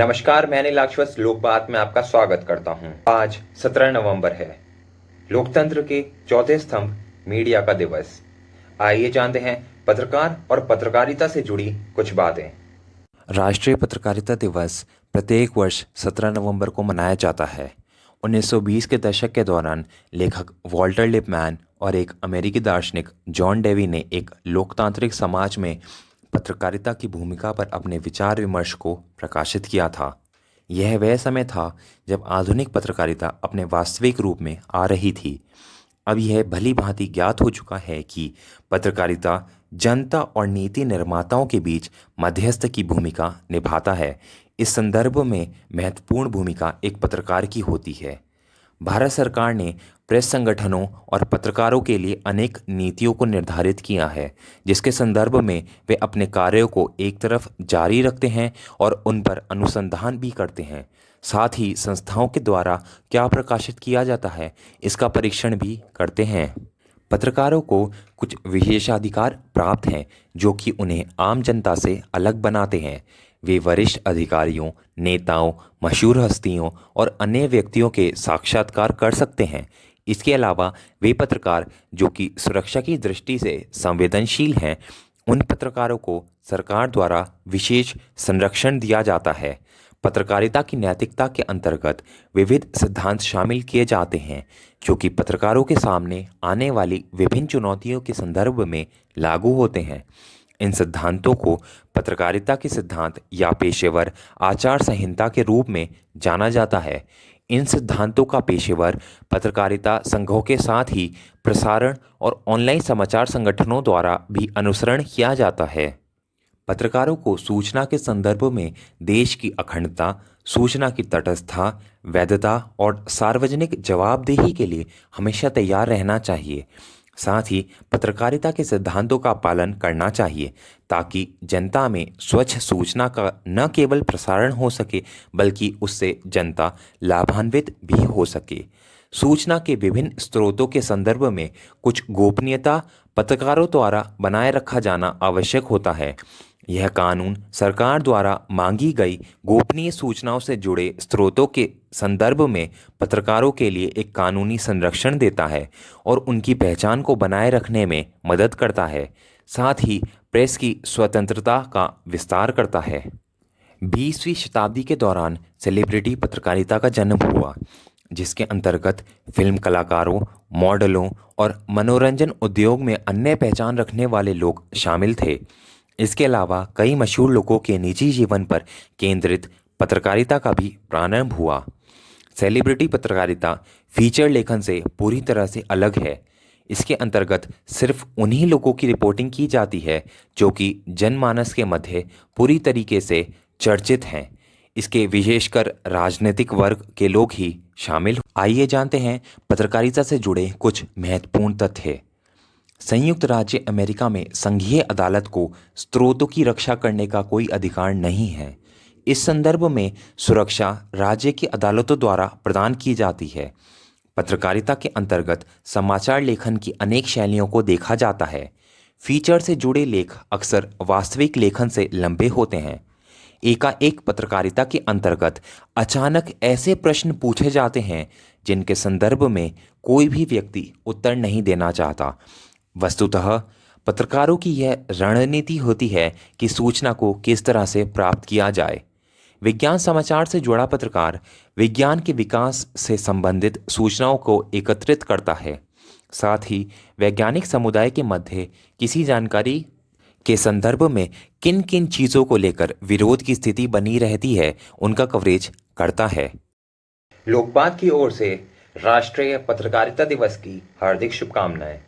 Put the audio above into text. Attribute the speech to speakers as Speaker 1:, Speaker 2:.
Speaker 1: नमस्कार, मैं अनिल अक्षवस्त लोकबात में आपका स्वागत करता हूं। आज 17 नवंबर है, लोकतंत्र के चौथे स्तंभ मीडिया का दिवस। आइए जानते हैं पत्रकार और पत्रकारिता से जुड़ी कुछ बातें।
Speaker 2: राष्ट्रीय पत्रकारिता दिवस प्रत्येक वर्ष 17 नवंबर को मनाया जाता है। 1920 के दशक के दौरान लेखक वॉल्टर लिपमैन और एक अमेरिकी दार्शनिक जॉन डेवी ने एक लोकतांत्रिक समाज में पत्रकारिता की भूमिका पर अपने विचार विमर्श को प्रकाशित किया था। यह वह समय था जब आधुनिक पत्रकारिता अपने वास्तविक रूप में आ रही थी। अब यह भली भांति ज्ञात हो चुका है कि पत्रकारिता जनता और नीति निर्माताओं के बीच मध्यस्थ की भूमिका निभाता है। इस संदर्भ में महत्वपूर्ण भूमिका एक पत्रकार की होती है। भारत सरकार ने प्रेस संगठनों और पत्रकारों के लिए अनेक नीतियों को निर्धारित किया है, जिसके संदर्भ में वे अपने कार्यों को एक तरफ जारी रखते हैं और उन पर अनुसंधान भी करते हैं। साथ ही संस्थाओं के द्वारा क्या प्रकाशित किया जाता है इसका परीक्षण भी करते हैं। पत्रकारों को कुछ विशेषाधिकार प्राप्त हैं जो कि उन्हें आम जनता से अलग बनाते हैं। वे वरिष्ठ अधिकारियों, नेताओं, मशहूर हस्तियों और अन्य व्यक्तियों के साक्षात्कार कर सकते हैं। इसके अलावा वे पत्रकार जो कि सुरक्षा की दृष्टि से संवेदनशील हैं, उन पत्रकारों को सरकार द्वारा विशेष संरक्षण दिया जाता है। पत्रकारिता की नैतिकता के अंतर्गत विविध सिद्धांत शामिल किए जाते हैं जो कि पत्रकारों के सामने आने वाली विभिन्न चुनौतियों के संदर्भ में लागू होते हैं। इन सिद्धांतों को पत्रकारिता के सिद्धांत या पेशेवर आचार संहिता के रूप में जाना जाता है। इन सिद्धांतों का पेशेवर पत्रकारिता संघों के साथ ही प्रसारण और ऑनलाइन समाचार संगठनों द्वारा भी अनुसरण किया जाता है। पत्रकारों को सूचना के संदर्भ में देश की अखंडता, सूचना की तटस्थता, वैधता और सार्वजनिक जवाबदेही के लिए हमेशा तैयार रहना चाहिए। साथ ही पत्रकारिता के सिद्धांतों का पालन करना चाहिए ताकि जनता में स्वच्छ सूचना का न केवल प्रसारण हो सके बल्कि उससे जनता लाभान्वित भी हो सके। सूचना के विभिन्न स्रोतों के संदर्भ में कुछ गोपनीयता पत्रकारों द्वारा बनाए रखा जाना आवश्यक होता है। यह कानून सरकार द्वारा मांगी गई गोपनीय सूचनाओं से जुड़े स्रोतों के संदर्भ में पत्रकारों के लिए एक कानूनी संरक्षण देता है और उनकी पहचान को बनाए रखने में मदद करता है। साथ ही प्रेस की स्वतंत्रता का विस्तार करता है। 20वीं शताब्दी के दौरान सेलिब्रिटी पत्रकारिता का जन्म हुआ, जिसके अंतर्गत फिल्म कलाकारों, मॉडलों और मनोरंजन उद्योग में अन्य पहचान रखने वाले लोग शामिल थे। इसके अलावा कई मशहूर लोगों के निजी जीवन पर केंद्रित पत्रकारिता का भी प्रारंभ हुआ। सेलिब्रिटी पत्रकारिता फीचर लेखन से पूरी तरह से अलग है। इसके अंतर्गत सिर्फ उन्हीं लोगों की रिपोर्टिंग की जाती है जो कि जनमानस के मध्य पूरी तरीके से चर्चित हैं। इसके विशेषकर राजनीतिक वर्ग के लोग ही शामिल। आइए जानते हैं पत्रकारिता से जुड़े कुछ महत्वपूर्ण तथ्य। संयुक्त राज्य अमेरिका में संघीय अदालत को स्रोतों की रक्षा करने का कोई अधिकार नहीं है। इस संदर्भ में सुरक्षा राज्य की अदालतों द्वारा प्रदान की जाती है। पत्रकारिता के अंतर्गत समाचार लेखन की अनेक शैलियों को देखा जाता है। फीचर से जुड़े लेख अक्सर वास्तविक लेखन से लंबे होते हैं। एकाएक पत्रकारिता के अंतर्गत अचानक ऐसे प्रश्न पूछे जाते हैं जिनके संदर्भ में कोई भी व्यक्ति उत्तर नहीं देना चाहता। वस्तुतः पत्रकारों की यह रणनीति होती है कि सूचना को किस तरह से प्राप्त किया जाए। विज्ञान समाचार से जुड़ा पत्रकार विज्ञान के विकास से संबंधित सूचनाओं को एकत्रित करता है। साथ ही वैज्ञानिक समुदाय के मध्य किसी जानकारी के संदर्भ में किन किन चीज़ों को लेकर विरोध की स्थिति बनी रहती है उनका कवरेज करता है।
Speaker 1: लोकबात की ओर से राष्ट्रीय पत्रकारिता दिवस की हार्दिक शुभकामनाएं।